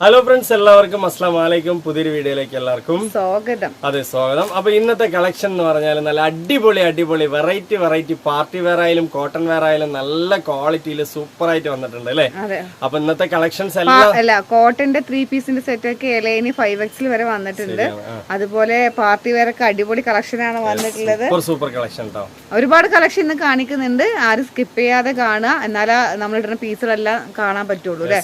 Hello friends, എല്ലാവർക്കും അസ്സലാമു അലൈക്കും. പുതിയൊരു വീഡിയോയിലേക്ക് എല്ലാവർക്കും സ്വാഗതം. അതെ, സ്വാഗതം. അപ്പൊ ഇന്നത്തെ കളക്ഷൻ എന്ന് പറഞ്ഞാൽ നല്ല അടിപൊളി വെറൈറ്റി പാർട്ടി വെയർ ആയാലും കോട്ടൺ വെയർ ആയാലും നല്ല ക്വാളിറ്റിയിൽ സൂപ്പർ ആയിട്ട് വന്നിട്ടുണ്ട് അല്ലേ? അപ്പൊ ഇന്നത്തെ കളക്ഷൻസ് എല്ലാം കോട്ടന്റെ 3 പീസിന്റെ സെറ്റ് ഒക്കെ എലൈനി 5X വരെ വന്നിട്ടുണ്ട്. അതുപോലെ പാർട്ടി വെയർ ഒക്കെ അടിപൊളി കളക്ഷൻ ആണ് വന്നിട്ടുള്ളത്. സൂപ്പർ കളക്ഷൻ ട്ടോ. ഒരുപാട് കളക്ഷൻ ഇന്ന് കാണിക്കുന്നുണ്ട്. ആരും സ്കിപ്പ് ചെയ്യാതെ കാണുക, എന്നാലേ നമ്മൾ ഇടുന്ന പീസുകളെല്ലാം കാണാൻ പറ്റുള്ളൂ അല്ലെ?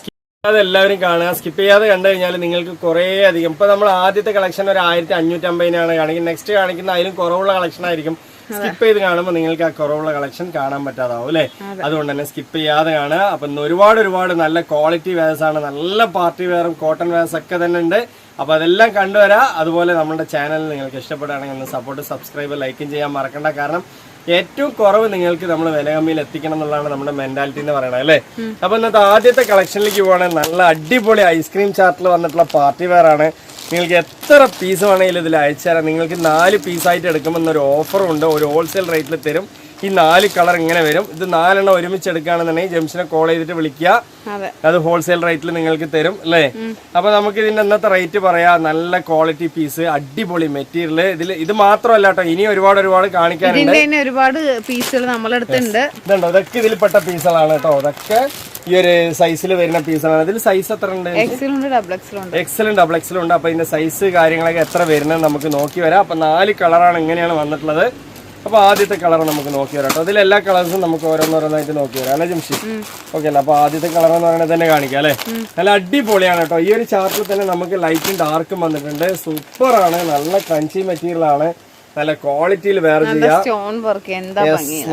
അതെല്ലാവരും കാണുക. സ്കിപ്പ് ചെയ്യാതെ കണ്ടു കഴിഞ്ഞാൽ നിങ്ങൾക്ക് കുറെ അധികം, ഇപ്പൊ നമ്മൾ ആദ്യത്തെ കളക്ഷൻ ഒരു 1550 കാണിക്കും. നെക്സ്റ്റ് കാണിക്കുന്ന അതിലും കുറവുള്ള കളക്ഷൻ ആയിരിക്കും. സ്കിപ്പ് ചെയ്ത് കാണുമ്പോൾ നിങ്ങൾക്ക് ആ കുറവുള്ള കളക്ഷൻ കാണാൻ പറ്റാതാവും അല്ലെ? അതുകൊണ്ട് തന്നെ സ്കിപ്പ് ചെയ്യാതെ കാണുക. അപ്പൊ ഒരുപാട് നല്ല ക്വാളിറ്റി വെയർസ് ആണ്. നല്ല പാർട്ടി വെയറും കോട്ടൺ വെയർസ് ഒക്കെ തന്നെ ഉണ്ട്. അപ്പൊ അതെല്ലാം കണ്ടുവരാ. അതുപോലെ നമ്മുടെ ചാനൽ നിങ്ങൾക്ക് ഇഷ്ടപ്പെടുകയാണെങ്കിൽ ഒന്ന് സപ്പോർട്ട്, സബ്സ്ക്രൈബ്, ലൈക്കും ചെയ്യാൻ മറക്കണ്ട. കാരണം ഏറ്റവും കുറവ് നിങ്ങൾക്ക് നമ്മൾ വില കമ്മിയിൽ എത്തിക്കണം എന്നുള്ളതാണ് നമ്മുടെ മെന്റാലിറ്റി എന്ന് പറയുന്നത് അല്ലേ? അപ്പൊ ഇന്നത്തെ ആദ്യത്തെ കളക്ഷനിലേക്ക് പോകണമെങ്കിൽ നല്ല അടിപൊളി ഐസ്ക്രീം ചാർട്ടിൽ വന്നിട്ടുള്ള പാർട്ടി വെയർ ആണ്. നിങ്ങൾക്ക് എത്ര പീസ് വേണമെങ്കിലും ഇതിൽ അയച്ചു തരാം. നിങ്ങൾക്ക് 4 പീസായിട്ട് എടുക്കുമ്പോൾ ഒരു ഓഫറും ഉണ്ട്. ഒരു ഹോൾസെയിൽ റേറ്റിൽ തരും. ഈ 4 കളർ ഇങ്ങനെ വരും. ഇത് 4 എണ്ണം ഒരുമിച്ച് എടുക്കുകയാണെന്നുണ്ടെങ്കിൽ ജംഷനെ കോൾ ചെയ്തിട്ട് വിളിക്കുക. അത് ഹോൾസെയിൽ റേറ്റിൽ നിങ്ങൾക്ക് തരും അല്ലേ? അപ്പൊ നമുക്ക് ഇതിന്റെ ഇന്നത്തെ റേറ്റ് പറയാം. നല്ല ക്വാളിറ്റി പീസ്, അടിപൊളി മെറ്റീരിയൽ. ഇത് മാത്രമല്ല കേട്ടോ, ഇനി ഒരുപാട് കാണിക്കാനുണ്ട്. ഒരുപാട് പീസുകൾ നമ്മളെടുത്തുണ്ട്. ഇതുണ്ടോ, ഇതൊക്കെ ഇതിൽപ്പെട്ട പീസുകളാണ് കേട്ടോ. ഇതൊക്കെ ഈ ഒരു സൈസിൽ വരുന്ന പീസുകളാണ്. ഇതിൽ സൈസ് എത്ര ഉണ്ട്? എക്സലും ഡബിൾ എക്സലും ഉണ്ട്. അപ്പൊ ഇതിന്റെ സൈസ് കാര്യങ്ങളൊക്കെ എത്ര വരുന്നത് നമുക്ക് നോക്കി വരാം. അപ്പൊ 4 കളറാണ് ഇങ്ങനെയാണ് വന്നിട്ടുള്ളത്. അപ്പൊ ആദ്യത്തെ കളർ നമുക്ക് നോക്കി വരാം കേട്ടോ. അതിലെല്ലാ കളേഴ്സും നമുക്ക് ഓരോന്നോരോന്നായിട്ട് നോക്കി വരാം അല്ലെ ജംഷി? ഓക്കെ അല്ല? അപ്പൊ ആദ്യത്തെ കളർ എന്ന് പറയുന്നത് തന്നെ കാണിക്കാം അല്ലെ? നല്ല അടിപൊളിയാണ് കേട്ടോ. ഈ ഒരു ചാർട്ടിൽ തന്നെ നമുക്ക് ലൈറ്റും ഡാർക്കും വന്നിട്ടുണ്ട്. സൂപ്പറാണ്. നല്ല ക്രഞ്ചി മെറ്റീരിയൽ ആണ്. നല്ല ക്വാളിറ്റിയിൽ വെയർ ചെയ്യാം.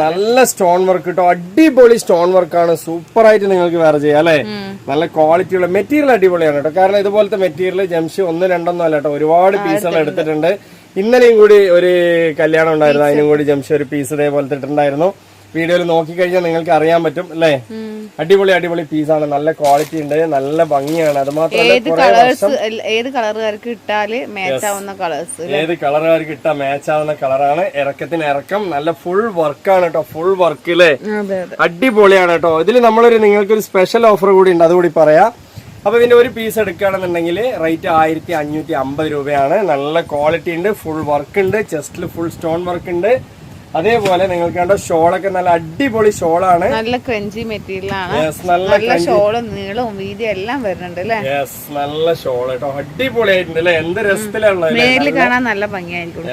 നല്ല സ്റ്റോൺ വർക്ക് കേട്ടോ. അടിപൊളി സ്റ്റോൺ വർക്കാണ്. സൂപ്പർ ആയിട്ട് നിങ്ങൾക്ക് വെയർ ചെയ്യാം അല്ലെ? നല്ല ക്വാളിറ്റിയുള്ള മെറ്റീരിയൽ അടിപൊളിയാണ് കേട്ടോ. കാരണം ഇതുപോലത്തെ മെറ്റീരിയൽ ജംഷി 1, 2 ഒന്നും അല്ല കേട്ടോ. ഒരുപാട് പീസുകൾ എടുത്തിട്ടുണ്ട്. ഇന്നലെയും കൂടി ഒരു കല്യാണം ഉണ്ടായിരുന്നു. അതിനും കൂടി ജംഷി ഒരു പീസ് ഇതേപോലത്തെ ഇട്ടിട്ടുണ്ടായിരുന്നു. വീഡിയോയിൽ നോക്കിക്കഴിഞ്ഞാൽ നിങ്ങൾക്ക് അറിയാൻ പറ്റും അല്ലേ? അടിപൊളി പീസാണ്. നല്ല ക്വാളിറ്റി ഉണ്ട്. നല്ല ഭംഗിയാണ്. അത് മാത്രമല്ല ഏത് കളറുകാർക്ക് ഇട്ടാല് മാച്ച് ആവുന്ന കളേഴ്സ്, ഏത് കളറുകാർക്ക് ഇട്ടാ മാച്ച് ആവുന്ന കളറാണ്. ഇറക്കത്തിന് ഇറക്കം. നല്ല ഫുൾ വർക്കാണ് കേട്ടോ. ഫുൾ വർക്ക് അല്ലേ? അടിപൊളിയാണ് കേട്ടോ. ഇതിൽ നിങ്ങൾക്കൊരു സ്പെഷ്യൽ ഓഫർ കൂടി ഉണ്ട്. അതുകൂടി പറയാം. അപ്പൊ ഇതിന്റെ ഒരു പീസ് എടുക്കുകയാണെന്നുണ്ടെങ്കിൽ റേറ്റ് 1550 രൂപയാണ്. നല്ല ക്വാളിറ്റി ഉണ്ട്. ഫുൾ വർക്ക് ഉണ്ട്. ചെസ്റ്റിൽ ഫുൾ സ്റ്റോൺ വർക്ക് ഉണ്ട്. അതേപോലെ നിങ്ങൾക്ക് കണ്ടോ, ഷോളൊക്കെ നല്ല അടിപൊളി ഷോളാണ്. നല്ല ക്രഞ്ചി മെറ്റീരിയൽ ആണ്. നല്ല ഷോളും നീളവും വീതിയും എല്ലാം വരുന്നുണ്ട് അല്ലേ? നല്ല ഷോൾ കേട്ടോ. അടിപൊളിയായിട്ടുണ്ട് അല്ലെ? എന്ത് രസത്തിലാണ് നേരിൽ കാണാൻ നല്ല ഭംഗിയായിരിക്കും.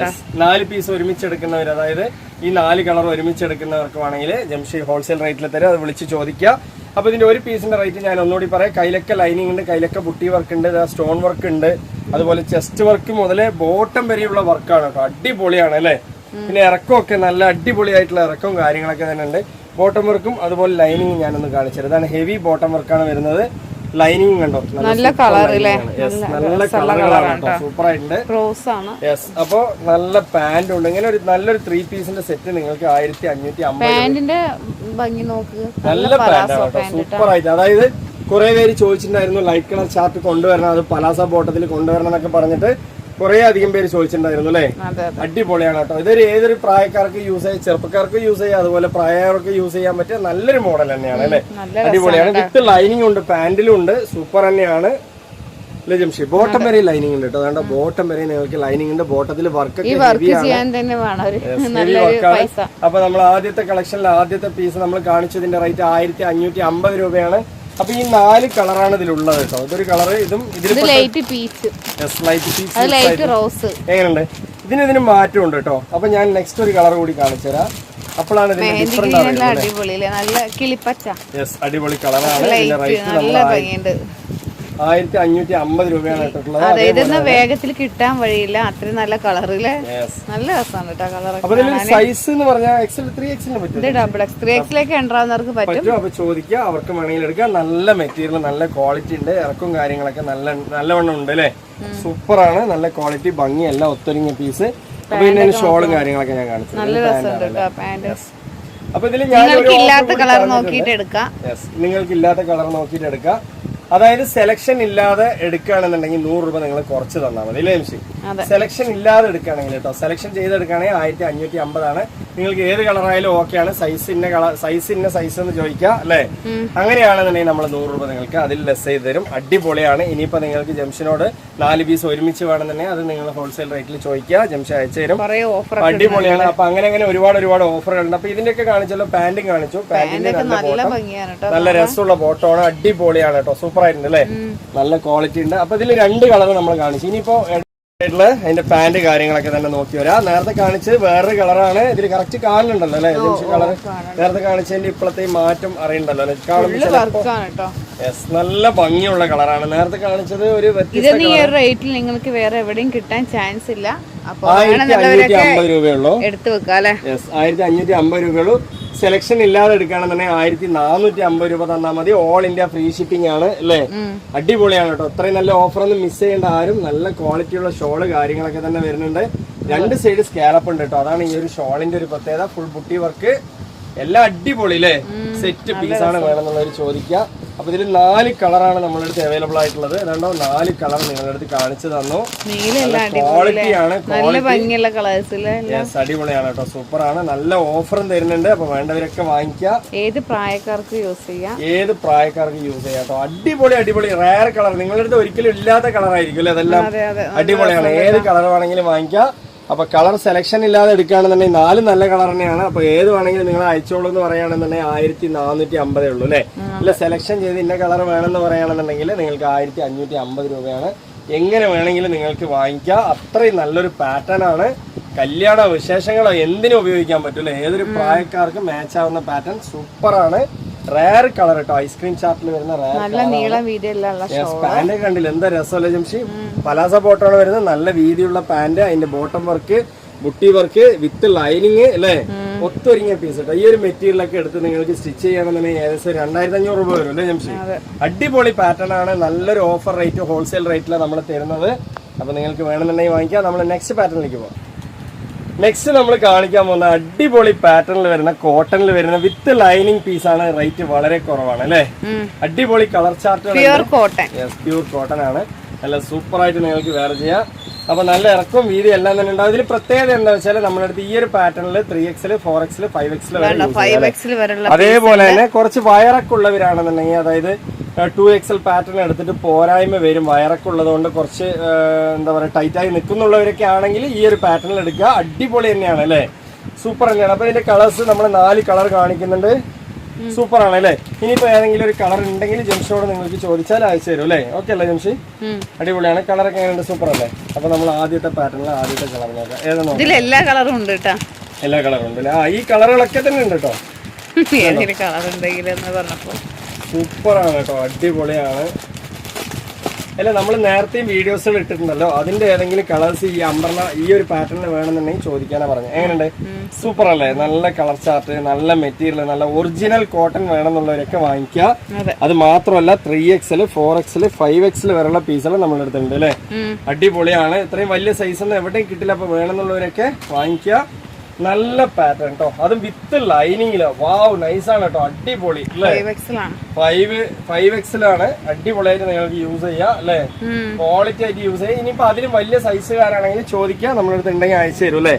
4 പീസ് ഒരുമിച്ചെടുക്കുന്നവർ, അതായത് ഈ 4 കളർ ഒരുമിച്ചെടുക്കുന്നവർക്ക് വേണമെങ്കിൽ ജംഷി ഹോൾസെയിൽ റേറ്റിൽ തരും. അത് വിളിച്ച് ചോദിക്കുക. അപ്പൊ ഇതിന്റെ ഒരു പീസിന്റെ റേറ്റ് ഞാൻ ഒന്നുകൂടി പറയാം. കയ്യിലൊക്കെ ലൈനിങ് ഉണ്ട്, കയ്യിലൊക്കെ ബുട്ടി വർക്ക് ഉണ്ട്, സ്റ്റോൺ വർക്ക് ഉണ്ട്. അതുപോലെ ചെസ്റ്റ് വർക്ക് മുതൽ ബോട്ടം വരെയുള്ള വർക്കാണ് കേട്ടോ. അടിപൊളിയാണ് അല്ലെ? പിന്നെ ഇറക്കമൊക്കെ നല്ല അടിപൊളിയായിട്ടുള്ള ഇറക്കവും കാര്യങ്ങളൊക്കെ തന്നെ ഉണ്ട്. ബോട്ടം വർക്കും അതുപോലെ ലൈനിങ് ഞാനൊന്ന് കാണിച്ചത്. ഇതാണ് ഹെവി ബോട്ടം വർക്കാണ് വരുന്നത്. ലൈനിങ് കണ്ടോ, നല്ല കളറുകളാണ് കേട്ടോ. സൂപ്പർ ആയിട്ടുണ്ട്. യെസ്. അപ്പൊ നല്ല പാന്റ് ഉണ്ട്. ഇങ്ങനെ ഒരു നല്ലൊരു 3 പീസിന്റെ സെറ്റ് നിങ്ങൾക്ക് 1550. നല്ല പാന്റാണ് കേട്ടോ. സൂപ്പർ ആയിട്ട്. അതായത് കുറെ പേര് ചോദിച്ചിട്ടുണ്ടായിരുന്നു ലൈറ്റ് കളർ ചാർട്ട് കൊണ്ടുവരണം, അത് പലാസ ബോട്ടത്തിൽ കൊണ്ടുവരണം എന്നൊക്കെ പറഞ്ഞിട്ട് കുറെ അധികം പേര് ചോദിച്ചിട്ടുണ്ടായിരുന്നു അല്ലേ? അടിപൊളിയാണ് കേട്ടോ. ഇതൊരു ഏതൊരു പ്രായക്കാർക്ക് യൂസ് ചെയ്യാം, ചെറുപ്പക്കാർക്ക് യൂസ് ചെയ്യാം, അതുപോലെ പ്രായക്കാർക്ക് യൂസ് ചെയ്യാൻ പറ്റിയ നല്ലൊരു മോഡൽ തന്നെയാണ് അല്ലെ? അടിപൊളിയാണ്. വിത്ത് ലൈനിങ് ഉണ്ട്, പാന്റിലും ഉണ്ട്. സൂപ്പർ തന്നെയാണ്. ജംഷി ബോട്ടം വരെ ലൈനിങ് ഉണ്ട് കേട്ടോ. അതുകൊണ്ട് ബോട്ടം വരെ നിങ്ങൾക്ക് ലൈനിങ് ഉണ്ട്. ബോട്ടത്തിൽ വർക്ക് അപ്പൊ നമ്മൾ ആദ്യത്തെ കളക്ഷനിൽ ആദ്യത്തെ പീസ് നമ്മൾ കാണിച്ചതിന്റെ റേറ്റ് 1550 രൂപയാണ്. അപ്പൊ ഈ 4 കളറാണ് ഇതിലുള്ളത് കേട്ടോ. ഇതൊരു കളർ, ഇതും ലൈറ്റ് പീച്ച് എങ്ങനെയുണ്ട്? ഇതിന് മാറ്റമുണ്ട് കേട്ടോ. അപ്പൊ ഞാൻ നെക്സ്റ്റ് ഒരു കളർ കൂടി കാണിച്ചു തരാം. അപ്പോഴാണ് ഇതിന്റെ ഡിഫറൻറ്റ് അടിപൊളി കളറാണ്. ഇതിന്റെ റേറ്റ് 1550 രൂപയാണ് ഇട്ടിട്ടുള്ളത്. വേഗത്തിൽ കിട്ടാൻ വഴിയില്ല. അത്രയും നല്ല കളറില് നല്ല രസമാണ് കേട്ടോ കളർ. അപ്പൊ സൈസ് എന്ന് പറഞ്ഞാൽ എക്സൽ 3XL പറ്റും. ഡബിൾ X 3Xലേക്ക് ഉണ്ടാവുന്നവർക്ക് പറ്റും. അപ്പൊ ചോദിക്കുക, അവർക്ക് വേണമെങ്കിൽ എടുക്കാം. നല്ല മെറ്റീരിയൽ, നല്ല ക്വാളിറ്റി ഉണ്ട്. ഇറക്കും കാര്യങ്ങളൊക്കെ നല്ലവണ്ണം ഉണ്ട് അല്ലെ? സൂപ്പറാണ്. നല്ല ക്വാളിറ്റി, ഭംഗി, എല്ലാം ഒത്തൊരുങ്ങിയ പീസ്. അപ്പൊ ഇതിന്റെ ഷോളും കാര്യങ്ങളൊക്കെ ഞാൻ കാണിച്ചു. അപ്പൊ ഇതിൽ ഞാൻ നിങ്ങൾക്ക് ഇല്ലാത്ത കളർ നോക്കിയിട്ട് എടുക്കാം. അതായത് സെലക്ഷൻ ഇല്ലാതെ എടുക്കുകയാണെന്നുണ്ടെങ്കിൽ 100 രൂപ നിങ്ങൾ കുറച്ച് തന്നാൽ മതി അല്ലേ എംസി? സെലക്ഷൻ ഇല്ലാതെ എടുക്കുകയാണെങ്കിൽ കേട്ടോ, സെലക്ഷൻ ചെയ്തെടുക്കുകയാണെങ്കിൽ 1550 ആണ്. നിങ്ങൾക്ക് ഏത് കളറായാലും ഓക്കെയാണ്. സൈസ് ഇന്ന സൈസ് എന്ന് ചോദിക്കുക അല്ലേ? അങ്ങനെയാണെന്നുണ്ടെങ്കിൽ നമ്മൾ 100 രൂപ നിങ്ങൾക്ക് അതിൽ ലെസ് ചെയ്ത് തരും. അടിപൊളിയാണ്. ഇനിയിപ്പോ നിങ്ങൾക്ക് ജംഷനോട് 4 പീസ് ഒരുമിച്ച് വേണമെന്നുണ്ടെങ്കിൽ അത് നിങ്ങൾ ഹോൾസെയിൽ റേറ്റിൽ ചോദിക്കുക, ജംഷൻ അയച്ചു തരും. അടിപൊളിയാണ്. അപ്പൊ അങ്ങനെ ഒരുപാട് ഓഫറുകളുണ്ട്. അപ്പൊ ഇതിന്റെയൊക്കെ കാണിച്ചല്ലോ, പാന്റും കാണിച്ചു. പാന്റിന്റെ നല്ല രസമുള്ള ബോട്ടമാണ്, അടിപൊളിയാണ് കേട്ടോ, സൂപ്പർ ആയിട്ടുണ്ട് അല്ലേ? നല്ല ക്വാളിറ്റി ഉണ്ട്. അപ്പൊ ഇതിൽ 2 കളർ നമ്മൾ കാണിച്ചു. ഇനിയിപ്പോ അതിന്റെ പാന്റ് കാര്യങ്ങളൊക്കെ തന്നെ നോക്കി വരാം. നേരത്തെ കാണിച്ചത് വേറൊരു കളറാണ്. ഇതിൽ കറക്റ്റ് കാണുന്നുണ്ടല്ലോ അല്ലെ? കളർ നേരത്തെ കാണിച്ചതിന്റെ ഇപ്പോഴത്തെ മാറ്റം അറിയണ്ടല്ലോ അല്ലെ? നല്ല ഭംഗിയുള്ള കളറാണ്. നേരത്തെ കാണിച്ചത് ഒരു റേറ്റിൽ നിങ്ങൾക്ക് വേറെ എവിടെയും കിട്ടാൻ ചാൻസ് ഇല്ല. 1550 രൂപയുള്ളൂ. എടുത്തു വെക്കാം അല്ലെ? 1550 രൂപയുള്ളൂ. സെലക്ഷൻ ഇല്ലാതെ എടുക്കുകയാണെന്നുണ്ടെങ്കിൽ 1450 രൂപ തന്നാൽ മതി. ഓൾ ഇന്ത്യ ഫ്രീ ഷിപ്പിംഗ് ആണ് അല്ലേ? അടിപൊളിയാണ് കേട്ടോ. അത്രയും നല്ല ഓഫർ ഒന്നും മിസ് ചെയ്യേണ്ട ആരും. നല്ല ക്വാളിറ്റിയുള്ള ഷോള് കാര്യങ്ങളൊക്കെ തന്നെ വരുന്നുണ്ട്. 2 സൈഡ് സ്കാലപ്പ് ഉണ്ട് കേട്ടോ. അതാണ് ഈ ഒരു ഷോളിന്റെ ഒരു പ്രത്യേകത. ഫുൾ ബുട്ടി വർക്ക് എല്ലാം അടിപൊളി അല്ലേ? സെറ്റ് പീസാണ് വേണമെന്നുള്ളവർ ചോദിക്കുക. അപ്പൊ ഇതിൽ 4 കളറാണ് നമ്മുടെ അടുത്ത് അവൈലബിൾ ആയിട്ടുള്ളത്. രണ്ടോ 4 കളർ നിങ്ങളുടെ അടുത്ത് കാണിച്ചു തന്നു. ക്വാളിറ്റിയാണ്, അടിപൊളിയാണ് കേട്ടോ, സൂപ്പറാണ്. നല്ല ഓഫറും തരുന്നുണ്ട്. അപ്പൊ വേണ്ടവരൊക്കെ വാങ്ങിക്കുക. ഏത് പ്രായക്കാർക്ക് യൂസ് ചെയ്യാം കേട്ടോ. അടിപൊളി റയർ കളർ നിങ്ങളുടെ അടുത്ത് ഒരിക്കലും ഇല്ലാത്ത കളറായിരിക്കും അല്ലേ? അതെല്ലാം അടിപൊളിയാണ്. ഏത് കളർ വേണമെങ്കിലും വാങ്ങിക്കാം. അപ്പൊ കളർ സെലക്ഷൻ ഇല്ലാതെ എടുക്കുകയാണെന്നുണ്ടെങ്കിൽ 4 നല്ല കളർ തന്നെയാണ്. അപ്പൊ ഏത് വേണമെങ്കിലും നിങ്ങൾ അയച്ചോളൂ എന്ന് പറയുകയാണെന്നുണ്ടെങ്കിൽ 1450 ഉള്ളൂ അല്ലേ? അല്ല സെലക്ഷൻ ചെയ്ത് ഇന്ന കളർ വേണമെന്ന് പറയുകയാണെന്നുണ്ടെങ്കിൽ നിങ്ങൾക്ക് 1550 രൂപയാണ്. എങ്ങനെ വേണമെങ്കിലും നിങ്ങൾക്ക് വാങ്ങിക്കാം. അത്രയും നല്ലൊരു പാറ്റേൺ ആണ്. കല്യാണ വിശേഷങ്ങളോ എന്തിനും ഉപയോഗിക്കാൻ പറ്റൂല. ഏതൊരു പ്രായക്കാർക്ക് മാച്ച് ആവുന്ന പാറ്റേൺ സൂപ്പറാണ്. റയർ കളർ കേട്ടോ. ഐസ്ക്രീം ചാർട്ടിൽ വരുന്ന പാന്റ് കണ്ടില്ല എന്താ രസമല്ലേ ജംഷി? പലാസ ബോട്ടാണ് വരുന്നത്. നല്ല വീതിയുള്ള പാന്റ്, അതിന്റെ bottom work, buti work with lining അല്ലേ? ഒത്തൊരുങ്ങിയ പീസ് കേട്ടോ. ഈ ഒരു മെറ്റീരിയലൊക്കെ എടുത്ത് നിങ്ങൾക്ക് സ്റ്റിച്ച് ചെയ്യണമെന്നുണ്ടെങ്കിൽ ഏകദേശം 2500 രൂപ വരും അല്ലേ ജംഷി? അടിപൊളി പാറ്റേൺ ആണ്. നല്ലൊരു ഓഫർ റേറ്റ്, ഹോൾസെയിൽ റേറ്റിലാണ് നമ്മൾ തരുന്നത്. അപ്പൊ നിങ്ങൾക്ക് വേണമെന്നുണ്ടെങ്കിൽ വാങ്ങിക്കാം. നമ്മൾ നെക്സ്റ്റ് പാറ്റേണിലേക്ക് പോകാം. നെക്സ്റ്റ് നമ്മൾ കാണിക്കാൻ പോകുന്ന അടിപൊളി പാറ്റേണിൽ വരുന്ന കോട്ടണിൽ വരുന്ന വിത്ത് ലൈനിങ് പീസാണ്. റേറ്റ് വളരെ കുറവാണ് അല്ലേ? അടിപൊളി കളർ ചാർട്ട്, പ്യൂർ കോട്ടൺ ആണ്. നല്ല സൂപ്പർ ആയിട്ട് നിങ്ങൾക്ക് വേറെ ചെയ്യാം. അപ്പൊ നല്ല ഇറക്കവും വീതി എല്ലാം തന്നെ ഉണ്ടാവും. ഇതിൽ പ്രത്യേകത എന്താ വെച്ചാൽ നമ്മുടെ അടുത്ത് ഈ ഒരു പാറ്റേണിൽ 3XL 4XL 5XL വരെ, അതേപോലെ തന്നെ കുറച്ച് വയറൊക്കെയുള്ളവരാണെന്നുണ്ടെങ്കിൽ, അതായത് 2XL പാറ്റേൺ എടുത്തിട്ട് പോരായ്മ വരും, വയറൊക്കെ ഉള്ളതുകൊണ്ട് കുറച്ച് എന്താ പറയുക ടൈറ്റായി നിൽക്കുന്നുള്ളവരൊക്കെ ആണെങ്കിൽ ഈ ഒരു പാറ്റേണിൽ എടുക്കുക. അടിപൊളി തന്നെയാണ് അല്ലേ? സൂപ്പർ തന്നെയാണ്. അപ്പൊ ഇതിന്റെ കളേഴ്സ് നമ്മൾ 4 കളർ കാണിക്കുന്നുണ്ട്. സൂപ്പർ ആണ് അല്ലേ? ഇനിയിപ്പോ ഏതെങ്കിലും ഒരു കളർ ഉണ്ടെങ്കിൽ ജംഷിയോട് നിങ്ങൾക്ക് ചോദിച്ചാൽ അയച്ചു തരും അല്ലേ? ഓക്കെ അല്ലേ ജംഷി? അടിപൊളിയാണ്. കളറൊക്കെ എങ്ങനെയുണ്ട്? സൂപ്പർ അല്ലേ? അപ്പൊ നമ്മൾ ആദ്യത്തെ പാറ്റേണിൽ ആദ്യത്തെ കളർ നോക്കാം. ഏതാ? എല്ലാ കളറും ഉണ്ട് കേട്ടോ. എല്ലാ കളറും ഉണ്ട്. ഈ കളറുകളൊക്കെ തന്നെ ഉണ്ട് കേട്ടോ. സൂപ്പറാണ് കേട്ടോ, അടിപൊളിയാണ്. അല്ല നമ്മൾ നേരത്തെയും വീഡിയോസുകൾ ഇട്ടിട്ടുണ്ടല്ലോ, അതിന്റെ ഏതെങ്കിലും കളേഴ്സ് ഈ അംബ്രല ഈ ഒരു പാറ്റേണിൽ വേണമെന്നുണ്ടെങ്കിൽ ചോദിക്കാനാ പറഞ്ഞു. എങ്ങനെയുണ്ട്? സൂപ്പർ അല്ലേ? നല്ല കളർ ചാർട്ട്, നല്ല മെറ്റീരിയൽ, നല്ല ഒറിജിനൽ കോട്ടൺ വേണമെന്നുള്ളവരൊക്കെ വാങ്ങിക്കുക. അത് മാത്രമല്ല 3XL 4XL 5XL വരെയുള്ള പീസുകൾ നമ്മുടെ അടുത്തുണ്ട് അല്ലേ? അടിപൊളിയാണ്. ഇത്രയും വലിയ സൈസ് ഒന്നും എവിടെയും കിട്ടില്ല. അപ്പൊ വേണമെന്നുള്ളവരൊക്കെ വാങ്ങിക്കുക. നല്ല പാറ്റേൺ കേട്ടോ, അതും വിത്ത് ലൈനിങ്ങില്. വാവ്, നൈസാണ് കേട്ടോ, അടിപൊളി അല്ലേ? 5XL ആണ്. അടിപൊളിയായിട്ട് നിങ്ങൾക്ക് യൂസ് ചെയ്യാം അല്ലേ? ക്വാളിറ്റി ആയിട്ട് യൂസ് ചെയ്യാം. ഇനിയിപ്പോ അതിലും വലിയ സൈസുകാരാണെങ്കിൽ ചോദിക്കുക, നമ്മുടെ അടുത്ത് ഉണ്ടെങ്കിൽ അയച്ചു തരും അല്ലേ?